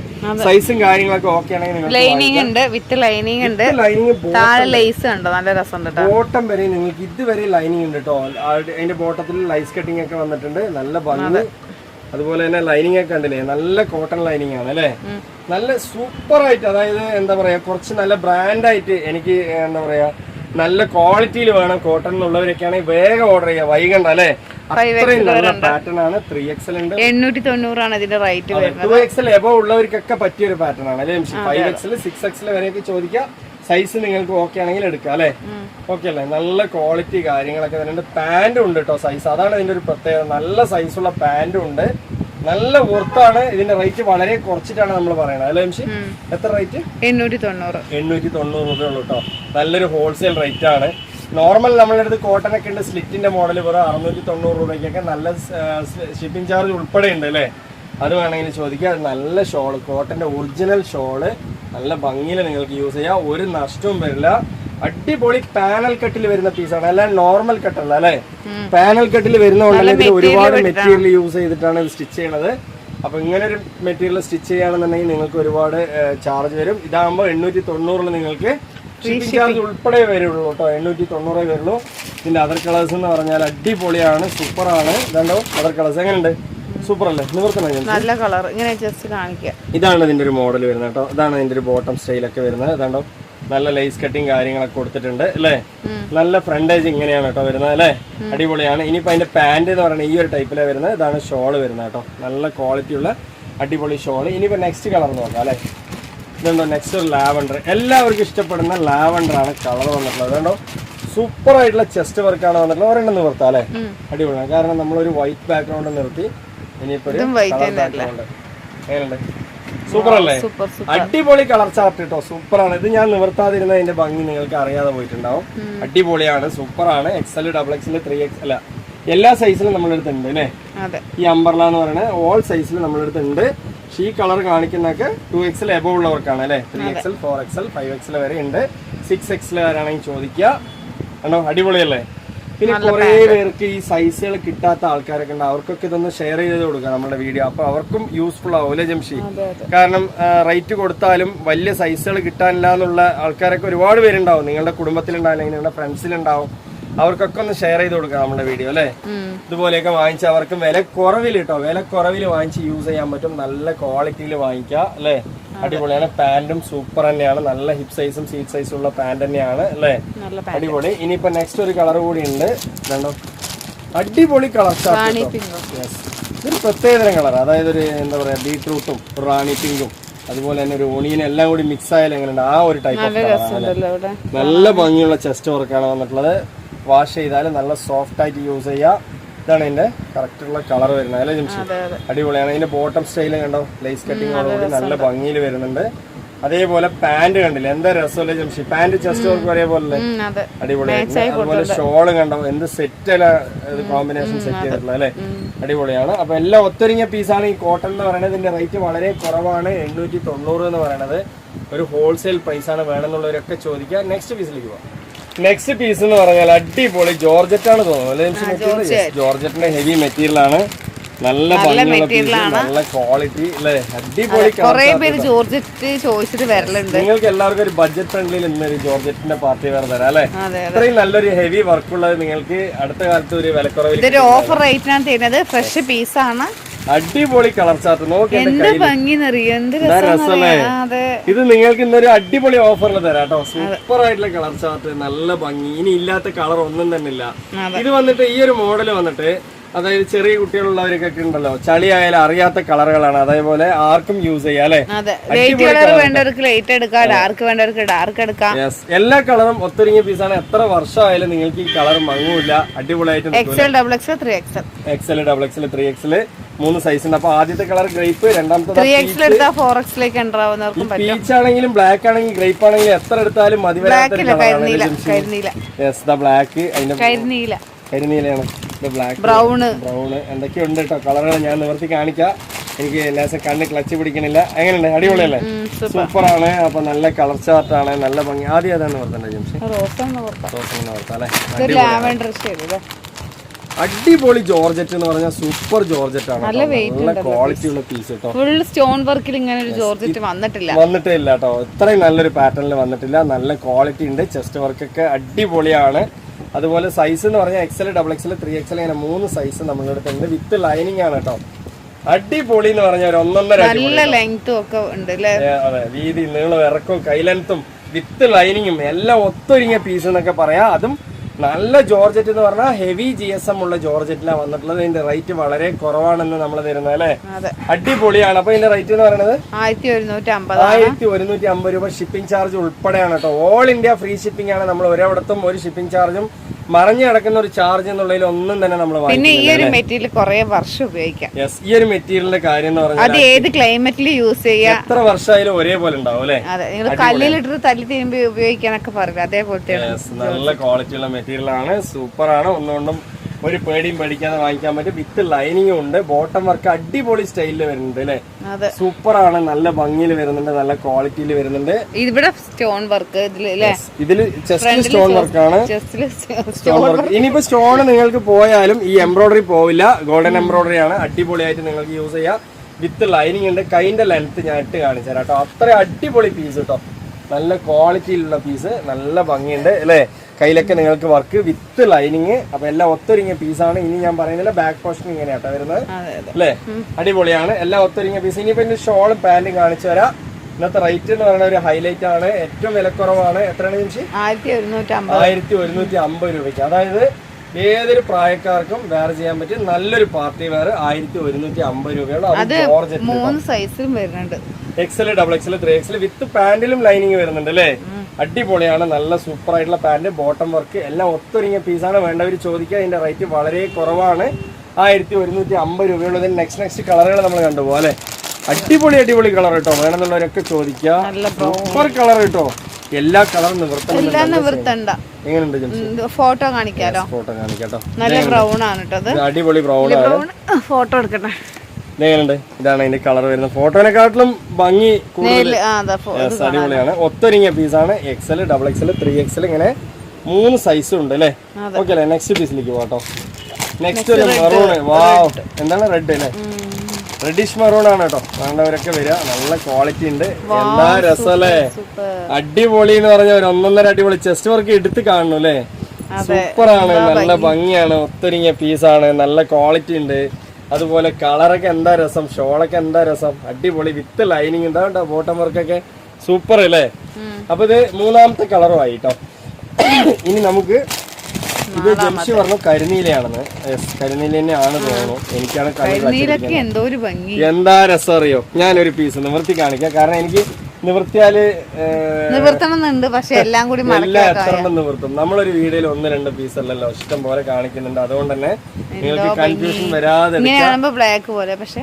സൈസും കാര്യങ്ങളൊക്കെ ഓക്കെ ആണെങ്കിൽ ലൈനിങ് ഉണ്ട്, വിത്ത് ലൈനിങ് ഉണ്ട്, നല്ല രസമുണ്ട്. ബോട്ടം വരെ നിങ്ങൾക്ക് ഇതുവരെ ലൈനിങ് ഉണ്ട് കേട്ടോ. അതിന്റെ ബോട്ടത്തിൽ ലൈസ് കട്ടിങ് ഒക്കെ വന്നിട്ടുണ്ട്. നല്ല ഭംഗി. അതുപോലെ തന്നെ ലൈനിങ് ഒക്കെ കണ്ടില്ലേ? നല്ല കോട്ടൺ ലൈനിങ് ആണ് അല്ലേ? നല്ല സൂപ്പർ ആയിട്ട്, അതായത് എന്താ പറയാ, കുറച്ച് നല്ല ബ്രാൻഡായിട്ട്, എനിക്ക് എന്താ പറയാ നല്ല ക്വാളിറ്റിയിൽ വേണം കോട്ടൺ എന്നുള്ളവരൊക്കെയാണെങ്കിൽ വേഗം ഓർഡർ ചെയ്യാം, വൈകണ്ട അല്ലേ? അത്രയും നല്ല പാറ്റേൺ ആണ്. 3XL ഉണ്ട്, 890 ആണ് ഇതിന്റെ റേറ്റ്. 2XL എബോ ഉള്ളവർക്കൊക്കെ പറ്റിയ ഒരു പാറ്റേൺ ആണ് അല്ലേ? 5XL 6XL വരെയൊക്കെ ചോദിക്കാം. സൈസ് നിങ്ങൾക്ക് ഓക്കെ ആണെങ്കിൽ എടുക്കാം അല്ലേ? ഓക്കെ അല്ലേ? നല്ല ക്വാളിറ്റി കാര്യങ്ങളൊക്കെ തന്നെ ഉണ്ട്. പാന്റും ഉണ്ട് കേട്ടോ സൈസ്, അതാണ് ഇതിന്റെ ഒരു പ്രത്യേകത. നല്ല സൈസുള്ള പാന്റും ഉണ്ട്. നല്ല വർത്താണ്. ഇതിന്റെ റേറ്റ് വളരെ കുറച്ചിട്ടാണ് നമ്മൾ പറയുന്നത് അല്ലേ എംഷി? എത്ര റേറ്റ്? 890 രൂപയുള്ളൂ കേട്ടോ. നല്ലൊരു ഹോൾസെയിൽ റേറ്റ് ആണ്. നോർമൽ നമ്മളുടെ അടുത്ത് കോട്ടൺ ഒക്കെ ഉണ്ട്, സ്ലിറ്റിന്റെ മോഡൽ വെറും 690 രൂപയ്ക്കൊക്കെ നല്ല ഷിപ്പിംഗ് ചാർജ് ഉൾപ്പെടെ ഉണ്ട് അല്ലേ? അത് വേണമെങ്കിൽ ചോദിക്കുക. നല്ല ഷോള്, കോട്ടന്റെ ഒറിജിനൽ ഷോള്, നല്ല ഭംഗിയിൽ നിങ്ങൾക്ക് യൂസ് ചെയ്യാം. ഒരു നഷ്ടവും വരില്ല. അടിപൊളി പാനൽ കട്ടിൽ വരുന്ന പീസാണ്, അല്ല നോർമൽ കട്ടല്ല അല്ലെ, പാനൽ കട്ടിൽ വരുന്നതുകൊണ്ടല്ലേ ഇതിൽ ഒരുപാട് മെറ്റീരിയൽ യൂസ് ചെയ്തിട്ടാണ് ഇത് സ്റ്റിച്ച് ചെയ്യണത്. അപ്പൊ ഇങ്ങനെ ഒരു മെറ്റീരിയൽ സ്റ്റിച്ച് ചെയ്യുകയാണെന്നുണ്ടെങ്കിൽ നിങ്ങൾക്ക് ഒരുപാട് ചാർജ് വരും. ഇതാകുമ്പോൾ 890 നിങ്ങൾക്ക് ഷിപ്പിംഗ് ചാർജ് ഉൾപ്പെടെ വരുള്ളൂ കേട്ടോ, 890 വരുള്ളൂ. ഇതിന്റെ അതർ കളേഴ്സ് എന്ന് പറഞ്ഞാൽ അടിപൊളിയാണ്, സൂപ്പറാണ്. ഇതാണ്ടോ അതർ കളേഴ്സ് എങ്ങനെയുണ്ട്, സൂപ്പർ അല്ലേ, നല്ല കളർ. ഇങ്ങനെ ജസ്റ്റ് കാണിക്കുക. ഇതാണ് ഇതിന്റെ ഒരു മോഡൽ വരുന്നത് കേട്ടോ. ഇതാണ് ഇതിന്റെ ഒരു ബോട്ടം സ്റ്റൈലൊക്കെ വരുന്നത്. ഇതാണ്ടോ നല്ല ലേസ് കട്ടിങ് കാര്യങ്ങളൊക്കെ കൊടുത്തിട്ടുണ്ട് അല്ലേ, നല്ല ഫ്രണ്ടേജ് ഇങ്ങനെയാണ് കേട്ടോ വരുന്നത് അല്ലേ, അടിപൊളിയാണ്. ഇനിയിപ്പോ അതിന്റെ പാന്റ് എന്ന് പറയുന്നത് ഈ ഒരു ടൈപ്പിലാണ് വരുന്നത്. ഇതാണ് ഷോള് വരുന്നത് കേട്ടോ, നല്ല ക്വാളിറ്റി ഉള്ള അടിപൊളി ഷോള്. ഇനിയിപ്പോ നെക്സ്റ്റ് കളർ നോക്കാം അല്ലേ. ഇതുണ്ടോ നെക്സ്റ്റ് ഒരു ലാവൻഡർ, എല്ലാവർക്കും ഇഷ്ടപ്പെടുന്ന ലാവൻഡർ ആണ് കളർ വന്നിട്ടുള്ളത്. അതുകൊണ്ടോ സൂപ്പർ ആയിട്ടുള്ള ചെസ്റ്റ് വർക്കാണ് വന്നിട്ടുള്ളത്. ഒരെണ്ണം നിർത്താം അല്ലേ, അടിപൊളിയാണ്. കാരണം നമ്മളൊരു വൈറ്റ് ബാക്ക്ഗ്രൗണ്ട് നിർത്തി ഇനിയിപ്പോ ഒരു കളർ ബാക്ക്ഗ്രൗണ്ട്. എങ്ങനെയുണ്ട്, സൂപ്പർ അല്ലേ, അടിപൊളി കളർ ചാർട്ട് കേട്ടോ, സൂപ്പറാണ്. ഇത് ഞാൻ നിവർത്താതിരുന്നതിന്റെ ഭംഗി നിങ്ങൾക്ക് അറിയാതെ പോയിട്ടുണ്ടാവും. അടിപൊളിയാണ്, സൂപ്പറാണ്. XL, XXL, 3X അല്ല എല്ലാ സൈസിലും നമ്മളെടുത്ത് ഉണ്ട് അല്ലേ. ഈ അംബർല എന്ന് പറയുന്നത് ഓൾ സൈസിൽ നമ്മളെടുത്ത് ഉണ്ട്. ഈ കളർ കാണിക്കുന്നൊക്കെ 2XL എബോ ഉള്ളവർക്കാണ് അല്ലെ. 3XL, 4XL, 5XL വരെ ഉണ്ട്. 6XL വരെയാണെങ്കിൽ ചോദിക്കുക. ആണോ, അടിപൊളിയല്ലേ. പിന്നെ കുറെ പേർക്ക് ഈ സൈസുകൾ കിട്ടാത്ത ആൾക്കാരൊക്കെ ഉണ്ട്, അവർക്കൊക്കെ ഇതൊന്ന് ഷെയർ ചെയ്ത് കൊടുക്കുക നമ്മുടെ വീഡിയോ. അപ്പൊ അവർക്കും യൂസ്ഫുൾ ആവും അല്ലെ ജംഷി. കാരണം റേറ്റ് കൊടുത്താലും വലിയ സൈസുകൾ കിട്ടാനില്ല എന്നുള്ള ആൾക്കാരൊക്കെ ഒരുപാട് പേരുണ്ടാവും. നിങ്ങളുടെ കുടുംബത്തിലുണ്ടാവും, നിങ്ങളുടെ ഫ്രണ്ട്സിലുണ്ടാവും. അവർക്കൊക്കെ ഒന്ന് ഷെയർ ചെയ്ത് കൊടുക്കാം നമ്മുടെ വീഡിയോ അല്ലെ. ഇതുപോലെയൊക്കെ വാങ്ങിച്ച് അവർക്കും വില കുറവിൽ കേട്ടോ, വില കുറവിൽ വാങ്ങിച്ച് യൂസ് ചെയ്യാൻ പറ്റും. നല്ല ക്വാളിറ്റിയിൽ വാങ്ങിക്കാം അല്ലെ, അടിപൊളിയാണ്. പാന്റും സൂപ്പർ തന്നെയാണ്, നല്ല ഹിപ്പ് സൈസും സീറ്റ് സൈസും ഉള്ള പാന്റ് തന്നെയാണ് അല്ലെ, അടിപൊളി. ഇനിയിപ്പോ നെക്സ്റ്റ് ഒരു കളർ കൂടി ഉണ്ട്, രണ്ടോ അടിപൊളി കളർ ചാർട്ട്. ഇതൊരു പ്രത്യേകതരം കളർ, അതായത് ഒരു എന്താ പറയാ ബീട്രൂട്ടും റാണി പിങ്കും അതുപോലെ തന്നെ ഒരു ഓണിയൻ എല്ലാം കൂടി മിക്സ് ആയാലും എങ്ങനെയുണ്ട്, ആ ഒരു ടൈപ്പ് ഓഫ് കളറാണ്. നല്ല ഭംഗിയുള്ള ചെസ്റ്റ് വർക്കാണ് വന്നിട്ടുള്ളത്. വാഷ് ചെയ്താലും നല്ല സോഫ്റ്റ് ആയിട്ട് യൂസ് ചെയ്യാം. ഇതാണ് ഇതിന്റെ കറക്റ്റ് ഉള്ള കളർ വരുന്നത് അല്ലെ ജംഷി, അടിപൊളിയാണ്. ഇതിന്റെ ബോട്ടം സ്റ്റൈലും കണ്ടോ, ലേസ് കട്ടിങ്ങോടുകൂടി നല്ല ഭംഗിയിൽ വരുന്നുണ്ട്. അതേപോലെ പാന്റ് കണ്ടില്ല, എന്താ രസമല്ലേ ജംഷി, പാന്റ് ചെസ്റ്റ് വർക്ക് ഒരേപോലെ അടിപൊളിയായിരുന്നു. അതുപോലെ ഷോള് കണ്ടോ, എന്ത് സെറ്റ് അല്ല കോമ്പിനേഷൻ സെറ്റ് ചെയ്തിട്ടുള്ള അല്ലെ, അടിപൊളിയാണ്. അപ്പൊ എല്ലാം ഒത്തൊരുങ്ങിയ പീസാണ്. ഈ കോട്ടൺ എന്ന് പറയുന്നത് ഇതിന്റെ റേറ്റ് വളരെ കുറവാണ്, 890 എന്ന് പറയുന്നത് ഒരു ഹോൾസെയിൽ പ്രൈസ് ആണ്. വേണമെന്നുള്ളവരൊക്കെ ചോദിക്കുക. നെക്സ്റ്റ് പീസിലേക്ക് പോവാം. നെക്സ്റ്റ് പീസ് എന്ന് പറഞ്ഞാൽ അടിപൊളി ജോർജറ്റ് ആണ് തോന്നുന്നു, ജോർജറ്റിന്റെ ഹെവി മെറ്റീരിയൽ ആണ്. നല്ല ഭംഗിയുള്ള പീസ്, നല്ല ക്വാളിറ്റി അല്ലേ, അടിപൊളി. ജോർജറ്റ് ചോദിച്ചിട്ട് വരലുണ്ട്. നിങ്ങൾക്ക് എല്ലാവർക്കും ഒരു ബഡ്ജറ്റ് ഫ്രണ്ട്ലിയിൽ ഇന്നൊരു ജോർജറ്റിന്റെ പാർട്ടി വേറെ തരാം അല്ലെ. ഇത്രയും നല്ലൊരു ഹെവി വർക്കുള്ളത് നിങ്ങൾക്ക് അടുത്ത കാലത്ത് ഒരു വിലക്കുറവിൽ ഓഫർ റേറ്റിനാണ് തരുന്നത്. ഫ്രഷ് പീസാണ്, അടിപൊളി കളർ ചാർട്ട്. എന്ത് ഭംഗി, രസമല്ലേ. ഇത് നിങ്ങൾക്ക് ഇന്നൊരു അടിപൊളി ഓഫറിൽ തരാം കേട്ടോ, സൂപ്പർ ആയിട്ടുള്ള കളർ ചാർട്ട്, നല്ല ഭംഗി. ഇനി ഇല്ലാത്ത കളർ ഒന്നും തന്നെ ഇല്ല. ഇത് വന്നിട്ട് ഈ ഒരു മോഡൽ വന്നിട്ട് അതായത് ചെറിയ കുട്ടികളുള്ളവർക്കൊക്കെ ഉണ്ടല്ലോ, ചളി ആയാലും അറിയാത്ത കളറുകളാണ്. അതേപോലെ ആർക്കും യൂസ് ചെയ്യാം അല്ലെ. എല്ലാ കളറും ഒത്തൊരുങ്ങിയ പീസാണ്. എത്ര വർഷമായാലും നിങ്ങൾക്ക് ഈ കളർ മങ്ങൂല, അടിപൊളിയായിട്ട്. XL, XXL, 3XL 3 സൈസ് ഉണ്ട്. അപ്പൊ ആദ്യത്തെ കളർ ഗ്രേപ്പ്, രണ്ടാമത്തെ പീച്ച് ആണെങ്കിലും ബ്ലാക്ക് ആണെങ്കിലും ഗ്രേപ്പ് ആണെങ്കിലും എത്ര എടുത്താലും മതി വരാത്ത ബ്ലാക്ക്, അതിന്റെ കരിനീലയാണ്, ബ്ലാക്ക്, ബ്രൗണ് എന്തൊക്കെയുണ്ട് കേട്ടോ കളറുകൾ. ഞാൻ നിവർത്തി കാണിക്കാം, എനിക്ക് ലേശം കണ്ണ് ക്ലച്ച് പിടിക്കണില്ല. എങ്ങനെയുണ്ട്, അടിപൊളിയല്ലേ, സൂപ്പറാണ്. അപ്പൊ നല്ല കളർ ചാർട്ടാണ്, നല്ല ഭംഗി. ആദ്യം ഏതാണ് നിവർത്തണ്ടേ ജംഷി, അടിപൊളി ജോർജറ്റ് എന്ന് പറഞ്ഞാൽ സൂപ്പർ ജോർജറ്റ് ആണ്, നല്ല ക്വാളിറ്റി ഉള്ള പീസ് കേട്ടോ. ഫുൾ സ്റ്റോൺ വർക്കിൽ ഇങ്ങനെ ഒരു ജോർജറ്റ് വന്നിട്ടില്ല കേട്ടോ, ഇത്രയും നല്ലൊരു പാറ്റേണിൽ വന്നിട്ടില്ല. നല്ല ക്വാളിറ്റി ഉണ്ട്, ചെസ്റ്റ് വർക്കൊക്കെ അടിപൊളിയാണ്. അതുപോലെ സൈസ് എന്ന് പറഞ്ഞാൽ XL, XXL, 3XL അങ്ങനെ 3 സൈസ് നമ്മളുടെ അടുത്തുണ്ട്. വിത്ത് ലൈനിങ് ആണ് കേട്ടോ. അടിപൊളി എന്ന് പറഞ്ഞാൽ ഒരു 1.5 അതെ, വീതി, നീളം, ഇറക്കവും കൈ ലെങ്ത്തും വിത്ത് ലൈനിങ്ങും എല്ലാം ഒത്തൊരുങ്ങിയ പീസ് എന്നൊക്കെ പറയാം. അതും നല്ല ജോർജറ്റ് എന്ന് പറഞ്ഞാൽ ഹെവി GSM ഉള്ള ജോർജറ്റിലാണ് വന്നിട്ടുള്ളത്. ഇതിന്റെ റേറ്റ് വളരെ കുറവാണെന്ന് നമ്മൾ തരുന്നത് അല്ലെ, അടിപൊളിയാണ്. അപ്പൊ ഇതിന്റെ റേറ്റ് എന്ന് പറയുന്നത് 1150 രൂപ. ഷിപ്പിംഗ് ചാർജ് ഉൾപ്പെടെയാണ് കേട്ടോ. ഓൾ ഇന്ത്യ ഫ്രീ ഷിപ്പിംഗ് ആണ്. നമ്മൾ ഒരിടത്തും ഒരു ഷിപ്പിംഗ് ചാർജും മറിഞ്ഞു കിടക്കുന്ന ഒരു ചാർജ് എന്നുള്ളതിൽ ഒന്നും തന്നെ നമ്മൾ പിന്നെ ഈ ഒരു മെറ്റീരിയൽ കുറെ വർഷം ഉപയോഗിക്കാം. ഈ ഒരു മെറ്റീരിയലിന്റെ കാര്യം എന്ന് പറഞ്ഞാൽ അത് ഏത് ക്ലൈമറ്റിൽ യൂസ് ചെയ്യാം, എത്ര വർഷമായാലും ഒരേപോലെ ഉണ്ടാവും അല്ലെ. കല്ലിലിട്ട് തല്ലി തിരുമ്പി ഉപയോഗിക്കാനൊക്കെ പറയും, അതേപോലത്തെ നല്ല ക്വാളിറ്റി ഉള്ള മെറ്റീരിയൽ ആണ്, സൂപ്പർ ആണ്. ഒന്നുകൊണ്ടും ഒരു പേടിയും പേടിക്കാതെ വാങ്ങിക്കാൻ പറ്റും. വിത്ത് ലൈനിങ്ങും ഉണ്ട്. ബോട്ടം വർക്ക് അടിപൊളി സ്റ്റൈലിൽ വരുന്നുണ്ട് അല്ലേ, സൂപ്പർ ആണ്. നല്ല ഭംഗിയിൽ വരുന്നുണ്ട്, നല്ല ക്വാളിറ്റിയിൽ വരുന്നുണ്ട്. ഇവിടെ സ്റ്റോൺ വർക്ക് ഇതില് ചെസ്റ്റ് സ്റ്റോൺ വർക്കാണ്. സ്റ്റോൺ വർക്ക് ഇനിയിപ്പോ സ്റ്റോൺ നിങ്ങൾക്ക് പോയാലും ഈ എംബ്രോയിഡറി പോവില്ല. ഗോൾഡൻ എംബ്രോയിഡറി ആണ്. അടിപൊളിയായിട്ട് നിങ്ങൾക്ക് യൂസ് ചെയ്യാം. വിത്ത് ലൈനിങ് ഉണ്ട്. കൈന്റെ ലെങ്ത് ഞാൻ ഇട്ട് കാണിച്ചു തരാം കേട്ടോ. അത്ര അടിപൊളി പീസ് കേട്ടോ. നല്ല ക്വാളിറ്റിയിലുള്ള പീസ്, നല്ല ഭംഗിയുണ്ട് അല്ലേ. കയ്യിലൊക്കെ നിങ്ങൾക്ക് വർക്ക് വിത്ത് ലൈനിങ്. അപ്പൊ എല്ലാം ഒത്തൊരുങ്ങിയ പീസാണ്. ഇനി ഞാൻ പറയുന്നില്ല, ബാക്ക് പോർഷൻ ഇങ്ങനെയാട്ടോ വരുന്നത് അല്ലേ. അടിപൊളിയാണ്, എല്ലാം ഒത്തൊരുങ്ങിയ പീസ്. ഇനിയിപ്പോ ഇതിന്റെ ഷോളും പാന്റും കാണിച്ചു തരാം. ഇന്നത്തെ റേറ്റ് എന്ന് പറയുന്ന ഒരു ഹൈലൈറ്റ് ആണ്. ഏറ്റവും വിലക്കുറവാണ്. എത്രയാണ് ജംഷി? 1150 രൂപയ്ക്ക്. അതായത് ഏതൊരു പ്രായക്കാർക്കും വെയർ ചെയ്യാൻ പറ്റും നല്ലൊരു പാർട്ടി വെയർ. 1150 രൂപയുള്ള XL, XXL, 3XL വിത്ത് പാന്റിലും ലൈനിങ് വരുന്നുണ്ട് അല്ലേ. അടിപൊളിയാണ്, നല്ല സൂപ്പർ ആയിട്ടുള്ള പാന്റ്, ബോട്ടം വർക്ക് എല്ലാം ഒത്തൊരുങ്ങിയ പീസാണ്. വേണ്ടവർ ചോദിക്കുക. ഇതിന്റെ റേറ്റ് വളരെ കുറവാണ്, 1150 രൂപയുള്ളത്. നെക്സ്റ്റ് കളറുകൾ നമ്മൾ കണ്ടുപോകാം അല്ലെ. അടിപൊളി കളർ കേട്ടോ. വേണമെന്നുള്ളവരൊക്കെ ചോദിക്കുക. സൂപ്പർ കളർ കേട്ടോ. എല്ലാ കളറും നിവർത്തണ്ട. എങ്ങനെയുണ്ട്? ഫോട്ടോ കാണിക്കാലോ. ഫോട്ടോ കാണിക്കാട്ടോ. നല്ല ബ്രൗൺ ആണ് കേട്ടോ. അടിപൊളി ബ്രൗൺ ആണ്. ഫോട്ടോ എടുക്കട്ടെ. എങ്ങനെയുണ്ട്? ഇതാണ് അതിന്റെ കളർ വരുന്നത്. ഫോട്ടോനെക്കാട്ടിലും ഭംഗി അടിപൊളിയാണ്. ഒത്തൊരുങ്ങിയ പീസാണ്. XL, XXL, 3XL ഇങ്ങനെ 3 സൈസും ഉണ്ട് അല്ലേ. ഓക്കെ അല്ലേ. നെക്സ്റ്റ് പീസിലേക്ക് പോട്ടോ. നെക്സ്റ്റ് ഒരു മെറൂൺ. വാവ്, എന്താണ്? റെഡ് അല്ലേ. റെഡിഷ് മെറൂൺ ആണ് കേട്ടോ. വേണ്ടവരൊക്കെ വരിക. നല്ല ക്വാളിറ്റി ഉണ്ട്. എന്താ രസല്ലേ. അടിപൊളി എന്ന് പറഞ്ഞ ഒരു 1.5 അടിപൊളി ചെസ്റ്റ് വർക്ക് എടുത്ത് കാണുന്നു അല്ലേ. സൂപ്പറാണ്, നല്ല ഭംഗിയാണ്. ഒത്തൊരുങ്ങിയ പീസാണ്, നല്ല ക്വാളിറ്റി ഉണ്ട്. അതുപോലെ കളറൊക്കെ എന്താ രസം, ഷോളൊക്കെ എന്താ രസം. അടിപൊളി വിത്ത് ലൈനിങ്. എന്താ കേട്ടോ ബോട്ടം വർക്കൊക്കെ സൂപ്പർ അല്ലേ. അപ്പൊ ഇത് 3ാമത്തെ കളറും ആയി കേട്ടോ. ഇനി നമുക്ക് ഇത് ജംഷി പറഞ്ഞു കരിനീലയാണെന്ന്. കരിനീല തന്നെയാണ് തോന്നുന്നു. എനിക്കാണ് എന്താ രസം അറിയോ. ഞാനൊരു പീസ് നിവർത്തി കാണിക്കാം. കാരണം എനിക്ക് നിവർത്തിയാല് നിവർത്തണമെന്നുണ്ട്, പക്ഷെ എല്ലാം കൂടി എത്ര നിവർത്തും. നമ്മളൊരു വീഡിയോയിൽ 1-2 പീസ് അല്ലല്ലോ, ഇഷ്ടം പോലെ കാണിക്കുന്നുണ്ട്. അതുകൊണ്ട് തന്നെ നിങ്ങൾക്ക് കൺഫ്യൂഷൻ വരാതെ ബ്ലാക്ക് പോലെ, പക്ഷെ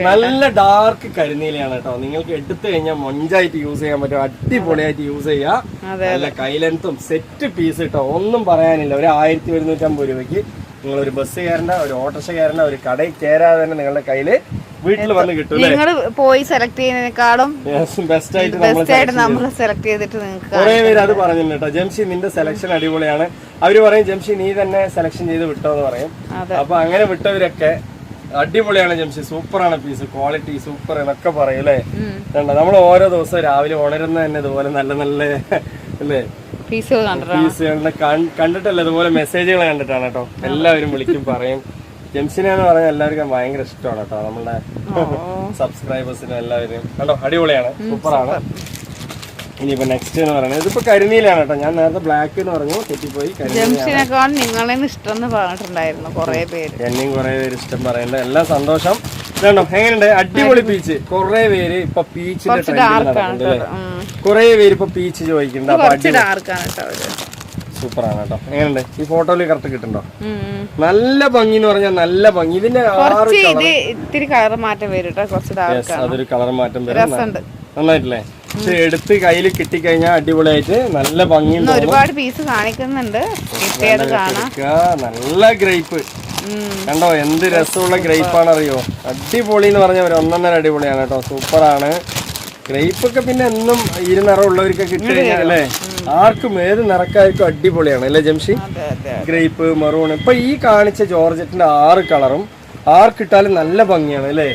നല്ല ഡാർക്ക് കരിനീലയാണ് കേട്ടോ. നിങ്ങൾക്ക് എടുത്തു കഴിഞ്ഞാൽ മൊഞ്ചായിട്ട് യൂസ് ചെയ്യാൻ പറ്റും. അടിപൊളിയായിട്ട് യൂസ് ചെയ്യാം. നല്ല കൈലെങ്ത്തും സെറ്റ് പീസ് കേട്ടോ. ഒന്നും പറയാനില്ല. ഒരു 1150 രൂപയ്ക്ക് നിങ്ങൾ ഒരു ബസ് കയറേണ്ട, ഒരു ഓട്ടോറിക്ഷ കയറേണ്ട, ഒരു കടയിൽ കയറാതെ തന്നെ നിങ്ങളുടെ കയ്യില് വീട്ടിൽ വന്ന് കിട്ടും. നിങ്ങൾ പോയി സെലക്ട് ചെയ്യുന്നതിനേക്കാളും ബെസ്റ്റ് ആയിട്ട് നമ്മൾ സെലക്ട് ചെയ്തിട്ട് കുറെ പേര് അത് പറഞ്ഞിട്ടുണ്ട് കേട്ടോ. ജംഷി നിന്റെ സെലക്ഷൻ അടിപൊളിയാണ്. അവര് പറയും ജംഷി നീ തന്നെ സെലക്ഷൻ ചെയ്ത് വിട്ടോ എന്ന് പറയും. അപ്പൊ അങ്ങനെ വിട്ടവരൊക്കെ അടിപൊളിയാണ് ജംഷി. സൂപ്പറാണ് പീസ്, ക്വാളിറ്റി സൂപ്പർ എന്നൊക്കെ പറയും അല്ലേ. നമ്മൾ ഓരോ ദിവസവും രാവിലെ ഉണരുന്ന തന്നെ ഇതുപോലെ നല്ല നല്ല അല്ലേ പീസുകളുടെ കണ്ടിട്ടല്ല, ഇതുപോലെ മെസ്സേജുകൾ കണ്ടിട്ടാണ് കേട്ടോ. എല്ലാവരും വിളിക്കും, പറയും. ജംഷിനെന്ന് പറഞ്ഞാൽ എല്ലാവർക്കും ഭയങ്കര ഇഷ്ടമാണ് കേട്ടോ. നമ്മുടെ സബ്സ്ക്രൈബേഴ്സിനും എല്ലാവരും കണ്ടോ. അടിപൊളിയാണ്, സൂപ്പറാണ്. ഇനിയിപ്പോ നെക്സ്റ്റ് എന്ന് പറയുന്നത് ഇതിപ്പോ കരിനീലാണ് കേട്ടോ. ഞാൻ നേരത്തെ ബ്ലാക്ക് എന്ന് പറഞ്ഞു, തെറ്റിപ്പോയി. നിങ്ങളെന്ന് ഇഷ്ടം പറഞ്ഞിട്ടുണ്ടായിരുന്നു കുറെ പേര്. എന്നെയും കുറെ പേര് ഇഷ്ടം പറയുന്നുണ്ട്. എല്ലാം സന്തോഷം. കണ്ടോ എങ്ങനെയുണ്ട്? അടിപൊളി പീച്ച്. കുറെ പേര് ഇപ്പൊ പീച്ചിന്റെ ട്രെൻഡിൽ കുറെ പേര് ഇപ്പൊ പീച്ച് ചോദിക്കുന്നുണ്ട്. സൂപ്പറാണ് കേട്ടോ. എങ്ങനെയുണ്ട്? ഈ ഫോട്ടോയിൽ കറക്റ്റ് കിട്ടുന്നുണ്ടോ? നല്ല ഭംഗി എന്ന് പറഞ്ഞാൽ നല്ല ഭംഗി. ഇതിന്റെ ഇത്തിരി കളർ മാറ്റം വരും. അതൊരു കളർ മാറ്റം വരും. നന്നായിട്ടില്ലേ? പക്ഷെ എടുത്ത് കയ്യിൽ കിട്ടിക്കഴിഞ്ഞാൽ അടിപൊളിയായിട്ട് നല്ല ഭംഗി. ഒരുപാട് പീസ് കാണിക്കുന്നുണ്ട്. നല്ല ഗ്രേപ്പ് കണ്ടോ. എന്ത് രസമുള്ള ഗ്രേപ്പാണ് അറിയോ. അടിപൊളി എന്ന് പറഞ്ഞ ഒരു 1.5 അടിപൊളിയാണ് കേട്ടോ. സൂപ്പറാണ്. ഗ്രേപ്പ് ഒക്കെ പിന്നെ എന്നും ഇരുനിറം ഉള്ളവർക്കൊക്കെ ഇട്ട് കഴിഞ്ഞാൽ അല്ലേ, ആർക്കും ഏത് നിറക്കാർക്കും അടിപൊളിയാണ് അല്ലേ ജംഷി. ഗ്രേപ്പ്, മെറൂൺ, ഇപ്പൊ ഈ കാണിച്ച ജോർജറ്റിന്റെ 6 കളറും ആർക്കിട്ടാലും നല്ല ഭംഗിയാണ് അല്ലേ.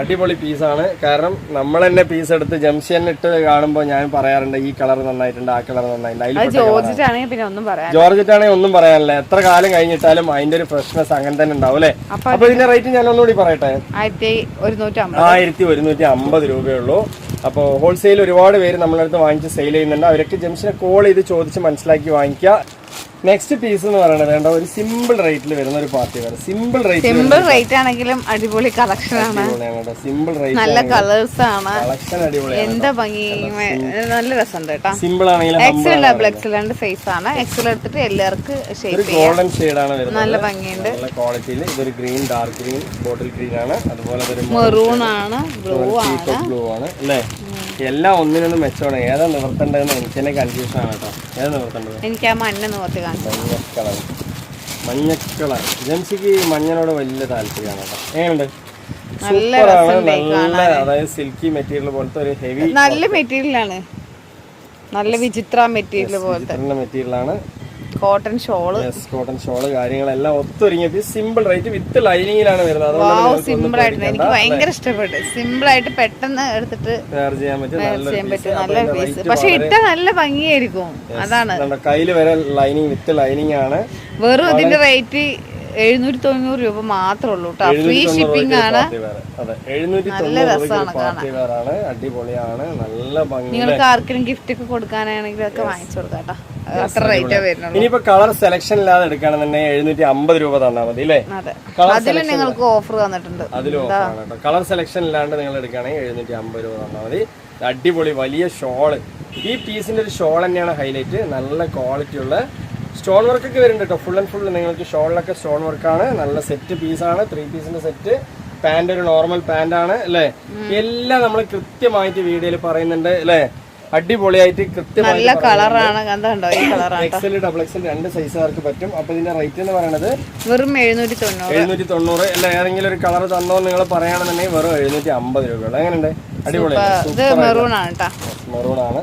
അടിപൊളി പീസാണ്. കാരണം നമ്മൾ തന്നെ പീസ് എടുത്ത് ജംഷി തന്നെ ഇട്ട് കാണുമ്പോ ഞാൻ പറയാറുണ്ട് ഈ കളർ നന്നായിട്ടുണ്ട്, ആ കളർ നന്നായിട്ടുണ്ട്. ജോർജറ്റ് ആണെങ്കിൽ ഒന്നും പറയാനില്ല. എത്ര കാലം കഴിഞ്ഞിട്ടാലും അതിന്റെ ഒരു ഫ്രഷ്നെസ് അങ്ങനെ തന്നെ ഉണ്ടാവും അല്ലേ. അപ്പൊ ഇതിന്റെ റേറ്റ് ഞാൻ ഒന്നുകൂടി പറയട്ടെ. 1150 രൂപയുള്ളൂ. അപ്പോൾ ഹോൾസെയിൽ ഒരുപാട് പേര് നമ്മളടുത്ത് വാങ്ങിച്ച് സെയിൽ ചെയ്യുന്നുണ്ട്. അവരൊക്കെ ജംഷനെ കോൾ ചെയ്ത് ചോദിച്ച് മനസ്സിലാക്കി വാങ്ങിക്കുക. നെക്സ്റ്റ് പീസ് എന്ന് പറയുന്നത് വേണ്ട ഒരു സിമ്പിൾ റേറ്റിൽ വരുന്ന ഒരു പാർട്ടി വെയർ. സിമ്പിൾ റേറ്റ് ആണെങ്കിലും അടിപൊളി കളക്ഷൻ ആണ്. സിമ്പിൾ റേറ്റ്, നല്ല കളേഴ്സ് ആണ്. കളക്ഷൻ അടിപൊളിയാണ്. എന്താ ഭംഗി, നല്ല രസമുണ്ട് കേട്ടോ. സിമ്പിൾ ആണെങ്കിലും XL സൈസ് ആണ്. XL എടുത്തിട്ട് എല്ലാവർക്കും ഗോൾഡൻ ഷെയ്ഡ് ആണ് വരുന്നത്. നല്ല ഭംഗിയുണ്ട്. നല്ല ക്വാളിറ്റിയിൽ. ഇതൊരു green, dark green, bottle green ആണ്. അതുപോലെ മെറൂൺ ആണ്, ബ്ലൂ ആണ് അല്ലേ. എല്ലാം ഒന്നിനൊന്നും മെച്ചമാണ്. ഏതാ നിവർത്തേണ്ടതെന്ന് എനിക്ക് തന്നെ കൺഫ്യൂഷൻ ആണ് കേട്ടോ. ഏതാ നിവർത്തേണ്ടത്? എനിക്ക് ആ മഞ്ഞ നിവർത്തി കാണിച്ചു. മഞ്ഞ കളർ. ജംഷിക്ക് മഞ്ഞനോട് വലിയ താല്പര്യമാണ് കേട്ടോ. എങ്ങനെയുണ്ട്? നല്ല സൂപ്പറാണ്. നല്ല അതായത് സിൽക്കി മെറ്റീരിയൽ പോലത്തെ ഒരു ഹെവി നല്ല മെറ്റീരിയലാണ്. നല്ല വിചിത്ര മെറ്റീരിയൽ പോലത്തെ മെറ്റീരിയലാണ്. Cotton shawl. കോട്ടൺ ഷോള് കാര്യങ്ങളെല്ലാം ഒത്തൊരുങ്ങിയത്. സിമ്പിൾ റേറ്റ് വിത്ത് ലൈനിങ്ങിലാണ് വരുന്നത്. സിമ്പിൾ ആയിട്ട് എനിക്ക് ഭയങ്കര ഇഷ്ടപ്പെട്ടു. സിമ്പിൾ ആയിട്ട് പെട്ടെന്ന് എടുത്തിട്ട് വെയർ ചെയ്യാൻ പറ്റും. നല്ല പീസ്. പക്ഷെ ഇട്ട നല്ല ഭംഗിയായിരിക്കും. അതാണ് കയ്യില് വരെ ലൈനിങ് വിത്ത് ലൈനിങ് ആണ്. വെറും ഇതിന്റെ റേറ്റ് 790 രൂപ മാത്രമേ ഉള്ളൂ കേട്ടോ. ഫ്രീ ഷിപ്പിംഗ് ആണ്. നല്ല രസമാണ് കാണാൻ. അടിപൊളിയാണ്. നല്ല ഭംഗി. നിങ്ങൾക്ക് ആർക്കെങ്കിലും ഗിഫ്റ്റ് ഒക്കെ കൊടുക്കാനാണെങ്കിൽ ഒക്കെ വാങ്ങിച്ചു കൊടുക്കാം കേട്ടോ. അത്ര റേറ്റ് വരുന്നുള്ളൂ. ഇനിയിപ്പോ കളർ സെലക്ഷൻ ഇല്ലാതെ എടുക്കുകയാണെന്നുണ്ടെങ്കിൽ 750 രൂപ തന്നാൽ മതി അല്ലേ? അതിൽ നിങ്ങൾക്ക് ഓഫർ തന്നിട്ടുണ്ട്. അതിലും ഓഫറാണ് കേട്ടോ. കളർ സെലക്ഷൻ ഇല്ലാണ്ട് നിങ്ങൾ എടുക്കുകയാണെങ്കിൽ 750 രൂപ തന്നാൽ മതി. അടിപൊളി വലിയ ഷോള്. ഈ പീസിന്റെ ഒരു ഷോൾ തന്നെയാണ് ഹൈലൈറ്റ്. നല്ല ക്വാളിറ്റി ഉള്ള സ്റ്റോൺ വർക്ക് ഒക്കെ വരുന്നുണ്ട് കേട്ടോ. ഫുൾ ആൻഡ് ഫുൾ നിങ്ങൾക്ക് ഷോളിലൊക്കെ സ്റ്റോൺ വർക്കാണ്. നല്ല സെറ്റ് പീസാണ്. 3 പീസിന്റെ സെറ്റ്. പാന്റ് ഒരു നോർമൽ പാന്റ് ആണ് അല്ലേ? എല്ലാം നമ്മൾ കൃത്യമായിട്ട് വീഡിയോയിൽ പറയുന്നുണ്ട് അല്ലേ? അടിപൊളിയായിട്ട് കൃത്യമായിട്ട് നല്ല കളറാണ്. ഈ കളറാണ്. എക്സൽ ഡബിൾ എക്സൽ 2 സൈസുകാർക്ക് പറ്റും. അപ്പൊ ഇതിന്റെ റേറ്റ് എന്ന് പറയുന്നത് വെറും 790 അല്ല. ഏതെങ്കിലും ഒരു കളർ തന്നോ നിങ്ങൾ പറയുകയാണെന്നുണ്ടെങ്കിൽ വെറും 750 രൂപയുള്ളൂ. എങ്ങനെയുണ്ട്? അടിപൊളി. മെറൂൺ ആണ് കേട്ടോ. മെറൂൺ ആണ്.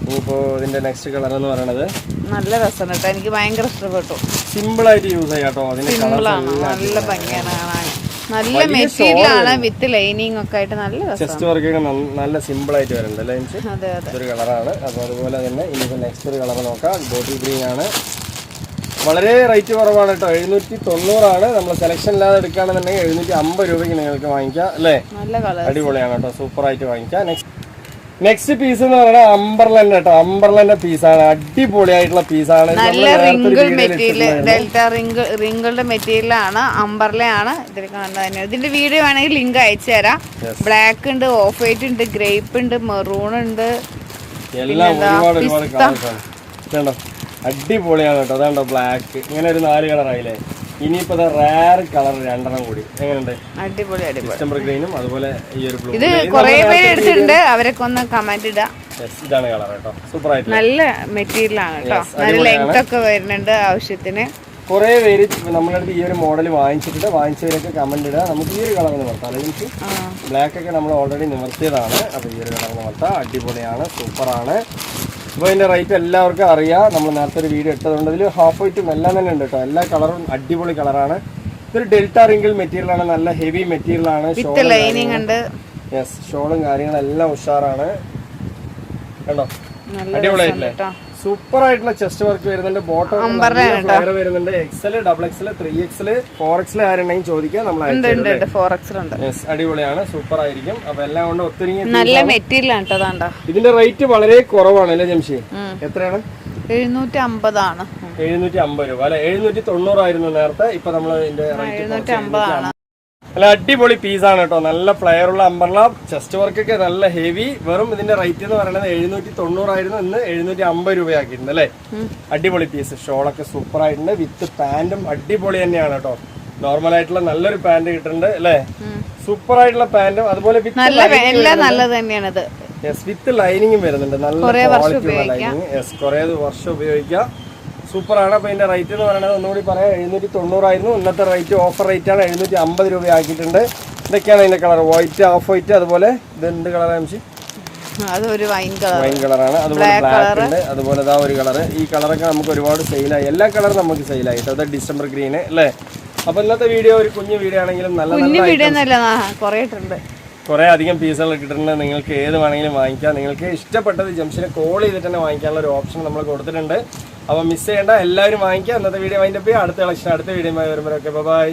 ഇനിയിപ്പോ ഇതിന്റെ നെക്സ്റ്റ് കളർ എന്ന് പറയുന്നത് നല്ല രസമാണ് കേട്ടോ. എനിക്ക് ഭയങ്കര ഇഷ്ടപ്പെട്ടു. സിമ്പിൾ ആയിട്ട് യൂസ് ചെയ്യാം കേട്ടോ. നല്ല ഭംഗിയാണ് കാണാൻ. നല്ല മെറ്റീരിയൽ ആണ് വിത്ത് ലൈനിങ് ഒക്കെ ആയിട്ട് നല്ല ചെസ്റ്റ് വർക്ക് നല്ല സിമ്പിൾ ആയിട്ട് വരുന്നുണ്ട് ലൈൻസ്. ഒരു കളറാണ്. അപ്പൊ അതുപോലെ തന്നെ ഇനിയിപ്പോ നെക്സ്റ്റ് ഒരു കളർ നോക്കാം. ബോട്ടിൽ ഗ്രീൻ ആണ്. വളരെ റേറ്റ് കുറവാണ് കേട്ടോ. 790 ആണ്. നമ്മൾ സെലക്ഷൻ ഇല്ലാതെ എടുക്കുകയാണെന്നുണ്ടെങ്കിൽ 750 രൂപയ്ക്ക് നിങ്ങൾക്ക് വാങ്ങിക്കാം അല്ലേ? അടിപൊളിയാണ് കേട്ടോ. സൂപ്പർ ആയിട്ട് വാങ്ങിക്കാം. നെക്സ്റ്റ് പീസ് എന്ന് പറയുന്നത് അംബർലന്റെ കേട്ടോ. അംബർലന്റെ പീസാണ്. അടിപൊളിയായിട്ടുള്ള പീസാണ്. നല്ല റിങ്കിൾ മെറ്റീരിയൽ. ഡെൽറ്റ റിങ്കിളുടെ മെറ്റീരിയൽ ആണ്. അംബർല ആണ് ഇതിൽ കാണുന്നത്. ഇതിന്റെ വീഡിയോ വേണമെങ്കിൽ ലിങ്ക് അയച്ചു തരാം. ബ്ലാക്ക് ഉണ്ട്, ഓഫ് വൈറ്റ് ഉണ്ട്, ഗ്രേപ്പ് ഉണ്ട്, മെറൂൺ ഉണ്ട്. എല്ലാം ഒരുപാട് കളേഴ്സാണ്. അടിപൊളിയാണ് കേട്ടോ. അതാണ്ടോ ബ്ലാക്ക്. ഇങ്ങനെ ഒരു 4 കളറായില്ലേ? ഇനിയിപ്പോ റയർ കളർ 2 കൂടി. എങ്ങനെയുണ്ട്? അടിപൊളി. ഡിസംബർ ഗ്രീനും അതുപോലെ ഈ ഒരു ബ്ലൂ. ഇത് കുറെ പേര് എടുത്തിട്ടുണ്ട്. അവരൊക്കെ ഒന്ന് കമന്റ് ഇടാം. ഇതാണ് കളർ കേട്ടോ. സൂപ്പർ ആയിട്ട് നല്ല മെറ്റീരിയൽ ആണ് കേട്ടോ. നല്ല ലെങ്ത് ഒക്കെ വരുന്നുണ്ട് ആവശ്യത്തിന്. കുറെ പേര് നമ്മുടെ അടുത്ത് ഈ ഒരു മോഡൽ വാങ്ങിച്ചവരൊക്കെ കമന്റ് ഇടുക. നമുക്ക് ഈ ഒരു കളർ നിവർത്താം. അല്ലെങ്കിൽ ബ്ലാക്ക് ഒക്കെ നമ്മൾ ഓൾറെഡി നിവർത്തിയതാണ്. അപ്പൊ ഈ ഒരു കളർ നിവർത്താം. അടിപൊളിയാണ്. സൂപ്പറാണ്. അപ്പോൾ ഇതിന്റെ റേറ്റ് എല്ലാവർക്കും അറിയാം. നമ്മൾ നേരത്തെ ഒരു വീഡിയോ ഇട്ടതുകൊണ്ട് ഇതിൽ ഹാഫ് വൈറ്റും എല്ലാം തന്നെ ഉണ്ട് കേട്ടോ. എല്ലാ കളറും അടിപൊളി കളറാണ്. ഇതൊരു ഡെൽറ്റ റിങ്കിൾ മെറ്റീരിയൽ ആണ്. നല്ല ഹെവി മെറ്റീരിയൽ ആണ്. ഷോളും കാര്യങ്ങളെല്ലാം ഉഷാറാണ്. കണ്ടോ? അടിപൊളിയായിട്ടില്ലേ? സൂപ്പർ ആയിട്ടുള്ള ചെസ്റ്റ് വർക്ക് വരുന്നുണ്ട്. ബോട്ടം വരുന്നുണ്ട്. XL, double XL, 3XL, 4XL ആരുണ്ടെങ്കിൽ ചോദിക്കാം. നമ്മൾ അടിപൊളിയാണ്. സൂപ്പർ ആയിരിക്കും. അപ്പൊ എല്ലാം കൊണ്ട് ഒത്തിരി നല്ല മെറ്റീരിയൽ ആണ്. ഇതിന്റെ റേറ്റ് വളരെ കുറവാണ് അല്ലേ ജംഷി? എത്രയാണ്? 750 ആണ്. 750 രൂപ അല്ലെ? 790 ആയിരുന്നു നേരത്തെ. ഇപ്പൊ നമ്മൾ ഇതിന്റെ 750 ആണ്. നല്ല അടിപൊളി പീസാണ് കേട്ടോ. നല്ല ഫ്ലെയർ ഉള്ള അംബർല. ചെസ്റ്റ് വർക്ക് ഒക്കെ നല്ല ഹെവി. വെറും ഇതിന്റെ റേറ്റ് എന്ന് പറയുന്നത് 790 ആയിരുന്നു. ഇന്ന് 750 രൂപയാക്കിയിട്ടുണ്ട് അല്ലേ? അടിപൊളി പീസ്. ഷോളൊക്കെ സൂപ്പർ ആയിട്ടുണ്ട്. വിത്ത് പാന്റും അടിപൊളി തന്നെയാണ് കേട്ടോ. നോർമൽ ആയിട്ടുള്ള നല്ലൊരു പാന്റ് കിട്ടുന്നുണ്ട് അല്ലേ? സൂപ്പർ ആയിട്ടുള്ള പാന്റും അതുപോലെ വിത്ത് ലൈനിങ്ങും വരുന്നുണ്ട്. നല്ല ക്വാളിറ്റി ഉള്ള ലൈനിങ്. കുറെ വർഷം ഉപയോഗിക്കാം. സൂപ്പറാണ്. അപ്പോൾ ഇതിന്റെ റേറ്റ് എന്ന് പറയുന്നത് ഒന്നുകൂടി പറയാം. 790 ആയിരുന്നു. ഇന്നത്തെ റേറ്റ് ഓഫർ റേറ്റ് ആണ്. 750 രൂപ ആക്കിയിട്ടുണ്ട്. ഇതൊക്കെയാണ് ഇതിന്റെ കളർ. വൈറ്റ്, ഓഫ് വൈറ്റ്, അതുപോലെ ഇതെന്ത് കളറാണ്? വൈൻ കളറാണ്. അതുപോലെ ബ്ലാക്ക് ഉണ്ട്. അതുപോലെ ഇതാ ഒരു കളർ. ഈ കളറൊക്കെ നമുക്ക് ഒരുപാട് സെയിലായി. എല്ലാ കളറും നമുക്ക് സെയിലായി. അത് ഡിസംബർ ഗ്രീന് അല്ലേ? അപ്പൊ ഇന്നത്തെ വീഡിയോ ഒരു കുഞ്ഞു വീഡിയോ ആണെങ്കിലും കുറെ അധികം പീസുകൾ ഇട്ടിട്ടുണ്ട്. നിങ്ങൾക്ക് ഏത് വേണമെങ്കിലും വാങ്ങിക്കാം. നിങ്ങൾക്ക് ഇഷ്ടപ്പെട്ടത് ജംഷനെ കോൾ ചെയ്തിട്ട് തന്നെ വാങ്ങിക്കാനുള്ള ഒരു ഓപ്ഷൻ നമ്മൾ കൊടുത്തിട്ടുണ്ട്. അപ്പോൾ മിസ് ചെയ്യേണ്ട, എല്ലാവരും വാങ്ങിക്കാം. ഇന്നത്തെ വീഡിയോ വൈൻഡപ്പ് ചെയ്യാം. അടുത്ത കളക്ഷൻ അടുത്ത വീഡിയോ വരുമ്പോഴൊക്കെ ബൈ.